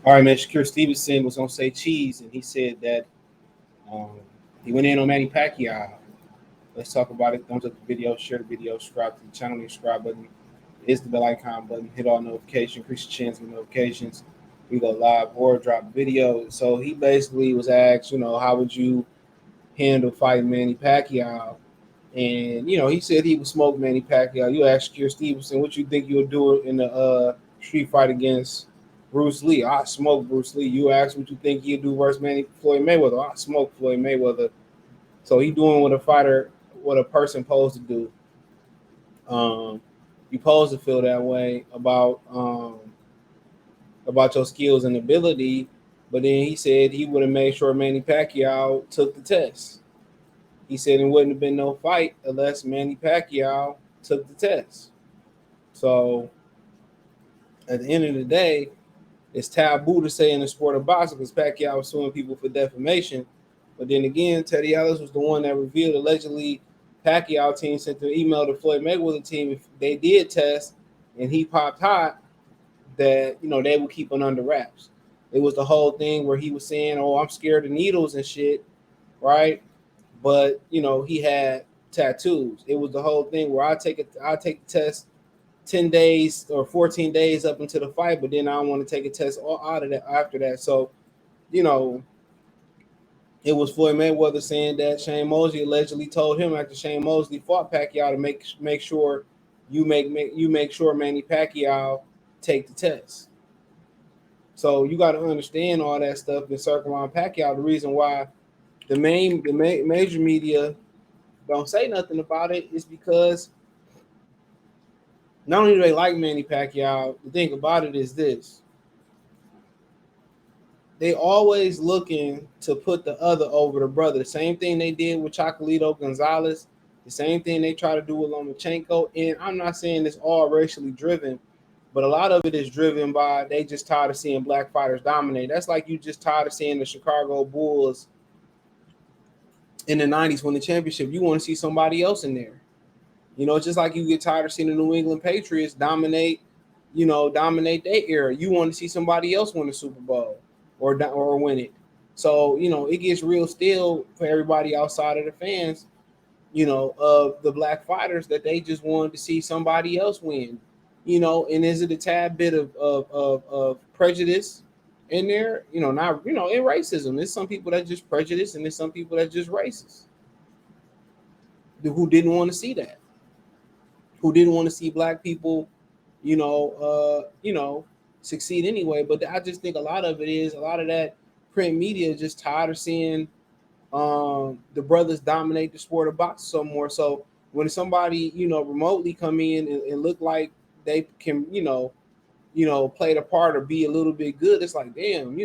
All right, man. Shakur Stevenson was on Say Cheese, and he said that um, he went in on Manny Pacquiao. Let's talk about it. Thumbs up the video, share the video, subscribe to the channel, the subscribe button. It's the bell icon button. Hit all notifications, increase your chance with notifications. We go live or drop video. So he basically was asked, how would you handle fighting Manny Pacquiao? And he said he would smoke Manny Pacquiao. You asked Shakur Stevenson, what you think you'll do in the street fight against Bruce Lee? I smoke Bruce Lee. You asked what you think he'd do versus Floyd Mayweather. I smoke Floyd Mayweather. So he doing what a person supposed to do. You supposed to feel that way about your skills and ability. But then he said he would have made sure Manny Pacquiao took the test. He said it wouldn't have been no fight unless Manny Pacquiao took the test. So at the end of the day, it's taboo to say in the sport of boxing because Pacquiao was suing people for defamation. But then again, Teddy Ellis was the one that revealed allegedly Pacquiao team sent an email to Floyd Mayweather team if they did test and he popped hot that they would keep it under wraps. It was the whole thing where he was saying, "Oh, I'm scared of needles and shit," right? But he had tattoos. It was the whole thing where I take the test 10 days or 14 days up into the fight, but then I don't want to take a test out of that after that. So, it was Floyd Mayweather saying that Shane Mosley allegedly told him after Shane Mosley fought Pacquiao to make sure you make sure Manny Pacquiao take the test. So you got to understand all that stuff and circle around Pacquiao. The reason why the major media don't say nothing about it is because not only do they like Manny Pacquiao, the thing about it is this. They always looking to put the other over the brother. The same thing they did with Chocolatito Gonzalez. The same thing they try to do with Lomachenko. And I'm not saying it's all racially driven, but a lot of it is driven by they just tired of seeing black fighters dominate. That's like you just tired of seeing the Chicago Bulls in the 90s win the championship. You want to see somebody else in there. Just like you get tired of seeing the New England Patriots dominate their era. You want to see somebody else win the Super Bowl or win it. So, it gets real still for everybody outside of the fans, of the black fighters that they just wanted to see somebody else win. And is it a tad bit of prejudice in there? Not, in racism. There's some people that just prejudiced and there's some people that just racist. Who didn't want to see that. Who didn't want to see black people, succeed anyway. But I just think a lot of that print media just tired of seeing the brothers dominate the sport of boxing some more. So when somebody, remotely come in and look like they can, play the part or be a little bit good, it's like, damn,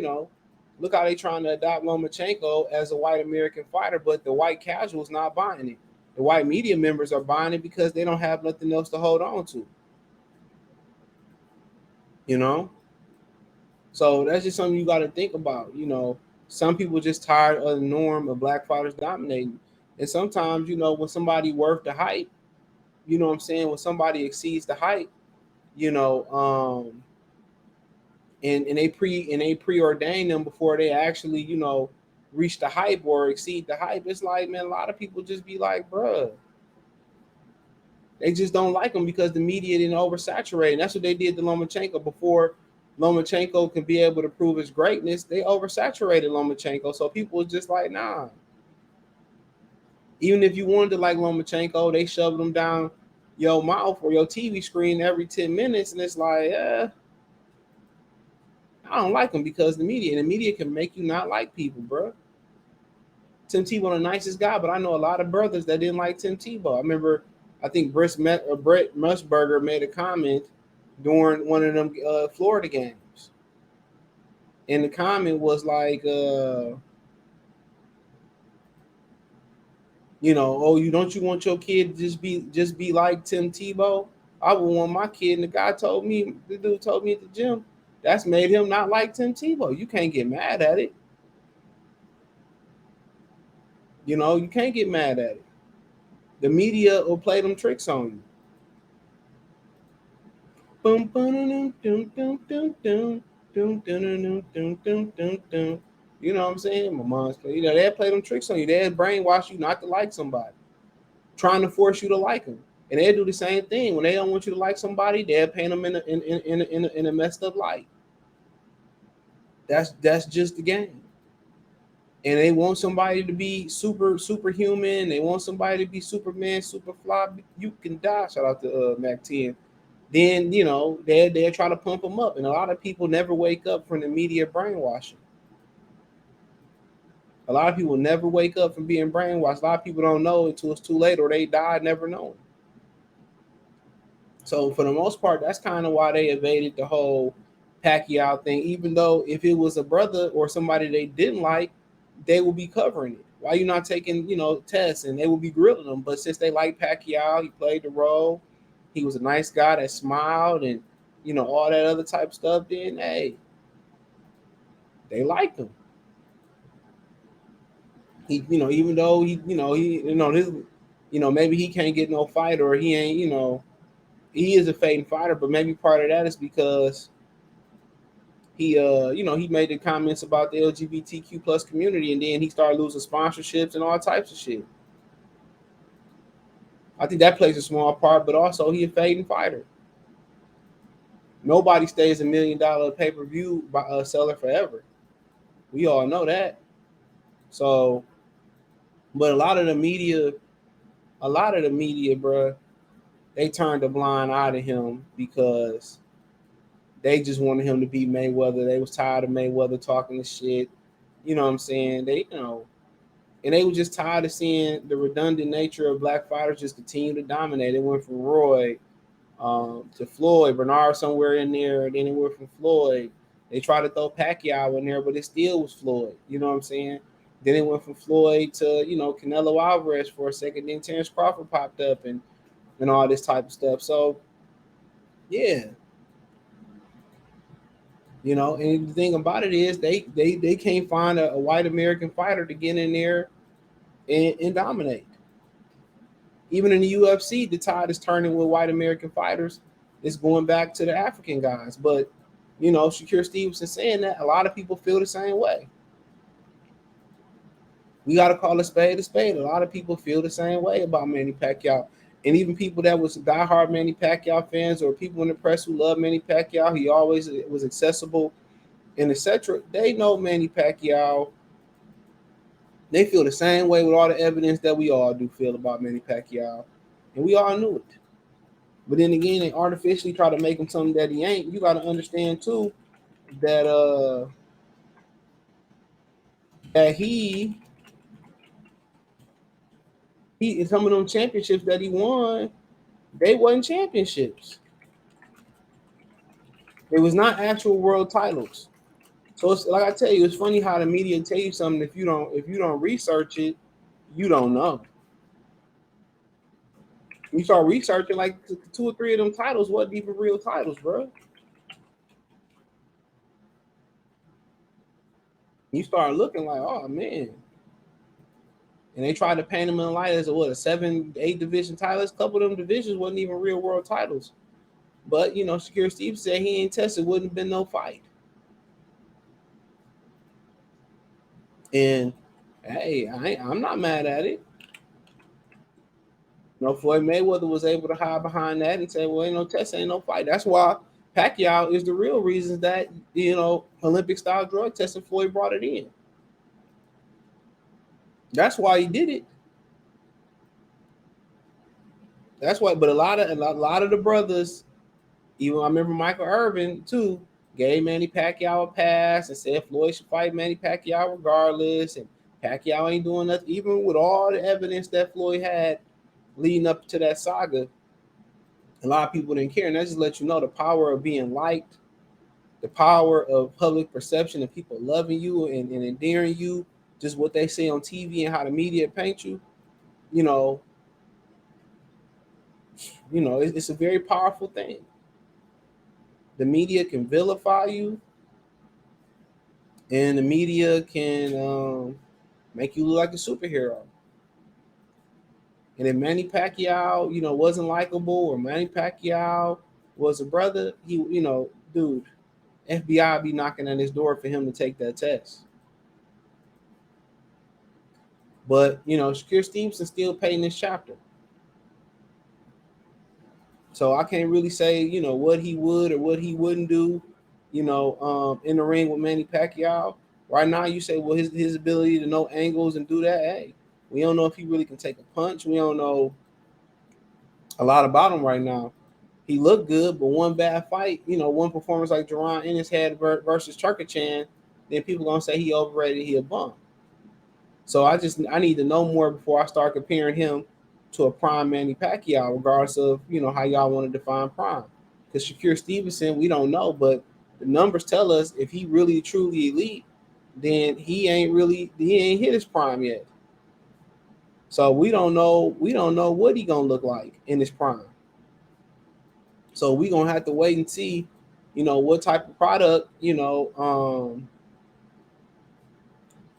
look how they trying to adopt Lomachenko as a white American fighter, but the white casuals not buying it. The white media members are buying it because they don't have nothing else to hold on to. So that's just something you got to think about. Some people just tired of the norm of black fighters dominating. And sometimes, when somebody worth the hype, what I'm saying, when somebody exceeds the hype, and they preordain them before they actually, reach the hype or exceed the hype. It's like, man, a lot of people just be like, bruh, they just don't like them because the media didn't oversaturate. And that's what they did to Lomachenko before Lomachenko can be able to prove his greatness. They oversaturated Lomachenko. So people was just like, nah. Even if you wanted to like Lomachenko, they shoved them down your mouth or your TV screen every 10 minutes. And it's like, I don't like them because the media can make you not like people, bro. Tim Tebow the nicest guy, but I know a lot of brothers that didn't like Tim Tebow. I remember, I think Brett Musburger made a comment during one of them Florida games. And the comment was like, oh, you want your kid to just be like Tim Tebow? I would want my kid. And the dude told me at the gym, that's made him not like Tim Tebow. You can't get mad at it. You can't get mad at it. The media will play them tricks on you. Boom, boom, dum, dum, dum, dum, dum, dum, dum, dum, dum, dum, dum. You know what I'm saying? My mom's play. They'll play them tricks on you. They'll brainwash you not to like somebody, trying to force you to like them. And they'll do the same thing when they don't want you to like somebody. They'll paint them in a messed up light. That's just the game. And they want somebody to be superhuman. They want somebody to be Superman, super fly. You can die. Shout out to Mac 10. Then they'll try to pump them up, and a lot of people never wake up from the media brainwashing. A lot of people never wake up from being brainwashed. A lot of people don't know until it's too late, or they die never knowing. So for the most part, that's kind of why they evaded the whole Pacquiao thing. Even though if it was a brother or somebody they didn't like, they will be covering it. Why you not taking tests, and they will be grilling them? But since they like Pacquiao, he played the role. He was a nice guy that smiled and all that other type of stuff. Then hey, they liked him. He even though his maybe he can't get no fight, or he ain't he is a fading fighter, but maybe part of that is because he made the comments about the LGBTQ plus community, and then he started losing sponsorships and all types of shit. I think that plays a small part, but also he a fading fighter. Nobody stays $1 million pay-per-view seller forever. We all know that. So, but a lot of the media, bro, they turned a blind eye to him because they just wanted him to beat Mayweather. They was tired of Mayweather talking the shit. You know what I'm saying? And they were just tired of seeing the redundant nature of black fighters just continue to dominate. It went from Roy to Floyd, Bernard somewhere in there, then it went from Floyd. They tried to throw Pacquiao in there, but it still was Floyd. You know what I'm saying? Then it went from Floyd to Canelo Alvarez for a second. Then Terrence Crawford popped up and all this type of stuff. So yeah, and the thing about it is they can't find a white American fighter to get in there and dominate. Even in the UFC, the tide is turning with white American fighters. It's going back to the African guys. But, Shakur Stevenson saying that, a lot of people feel the same way. We got to call a spade a spade. A lot of people feel the same way about Manny Pacquiao. And even people that was diehard Manny Pacquiao fans, or people in the press who love Manny Pacquiao, he always was accessible and etc. They know Manny Pacquiao. They feel the same way with all the evidence that we all do feel about Manny Pacquiao. And we all knew it. But then again, they artificially try to make him something that he ain't. You got to understand too that that he some of them championships that he won, they wasn't championships. It was not actual world titles. So it's like I tell you, it's funny how the media tell you something. If you don't research it, you don't know. You start researching, like two or three of them titles wasn't even real titles, bro. You start looking like, oh man. And they tried to paint them in light as a 7, 8 division titles. A couple of them divisions wasn't even real world titles. But Shakur Steve said he ain't tested, wouldn't have been no fight. And hey, I'm not mad at it. Floyd Mayweather was able to hide behind that and say, well, ain't no test, ain't no fight. That's why Pacquiao is the real reason that Olympic style drug testing, Floyd brought it in. That's why he did it. That's why. But a lot of the brothers, even I remember Michael Irvin too, gave Manny Pacquiao a pass and said Floyd should fight Manny Pacquiao regardless, and Pacquiao ain't doing nothing. Even with all the evidence that Floyd had leading up to that saga, a lot of people didn't care. And that just let you know the power of being liked, the power of public perception, and people loving you and endearing you, just what they say on TV and how the media paint you. You know, it's a very powerful thing. The media can vilify you, and the media can make you look like a superhero. And if Manny Pacquiao, wasn't likable, or Manny Pacquiao was a brother, dude, FBI be knocking on his door for him to take that test. But Shakur Stevenson still paid this chapter. So I can't really say, what he would or what he wouldn't do, in the ring with Manny Pacquiao. Right now, you say, well, his ability to know angles and do that. Hey, we don't know if he really can take a punch. We don't know a lot about him right now. He looked good, but one bad fight, one performance like Jerron Ennis had versus Turkachan, then people gonna say he overrated, he a bum. So I need to know more before I start comparing him to a prime Manny Pacquiao, regardless of how y'all want to define prime. Because Shakur Stevenson, we don't know, but the numbers tell us if he really truly elite, then he ain't hit his prime yet. So we don't know what he gonna look like in his prime. So we gonna have to wait and see, what type of product,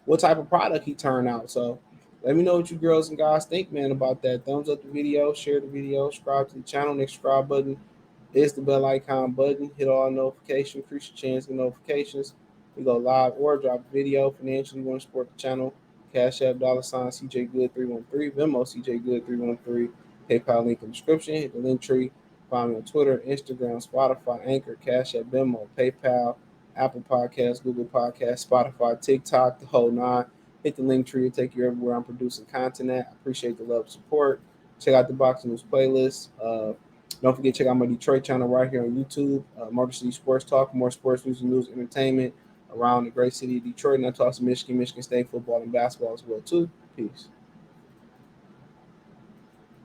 what type of product he turned out. So let me know what you girls and guys think, man, about that. Thumbs up the video, share the video, subscribe to the channel. Next subscribe button is the bell icon button. Hit all notifications, increase your chance of notifications. We go live or drop a video. Financially, want to support the channel. Cash App, $ CJ Good 313, Venmo CJ Good 313, PayPal link in the description. Hit the link tree. Find me on Twitter, Instagram, Spotify, Anchor, Cash App, Venmo, PayPal, Apple Podcasts, Google Podcasts, Spotify, TikTok, the whole nine. Hit the link tree to take you everywhere I'm producing content at. I appreciate the love and support. Check out the Boxing News playlist. Don't forget to check out my Detroit channel right here on YouTube, Motor City Sports Talk, more sports news, entertainment around the great city of Detroit. And I talk some Michigan State football and basketball as well, too. Peace.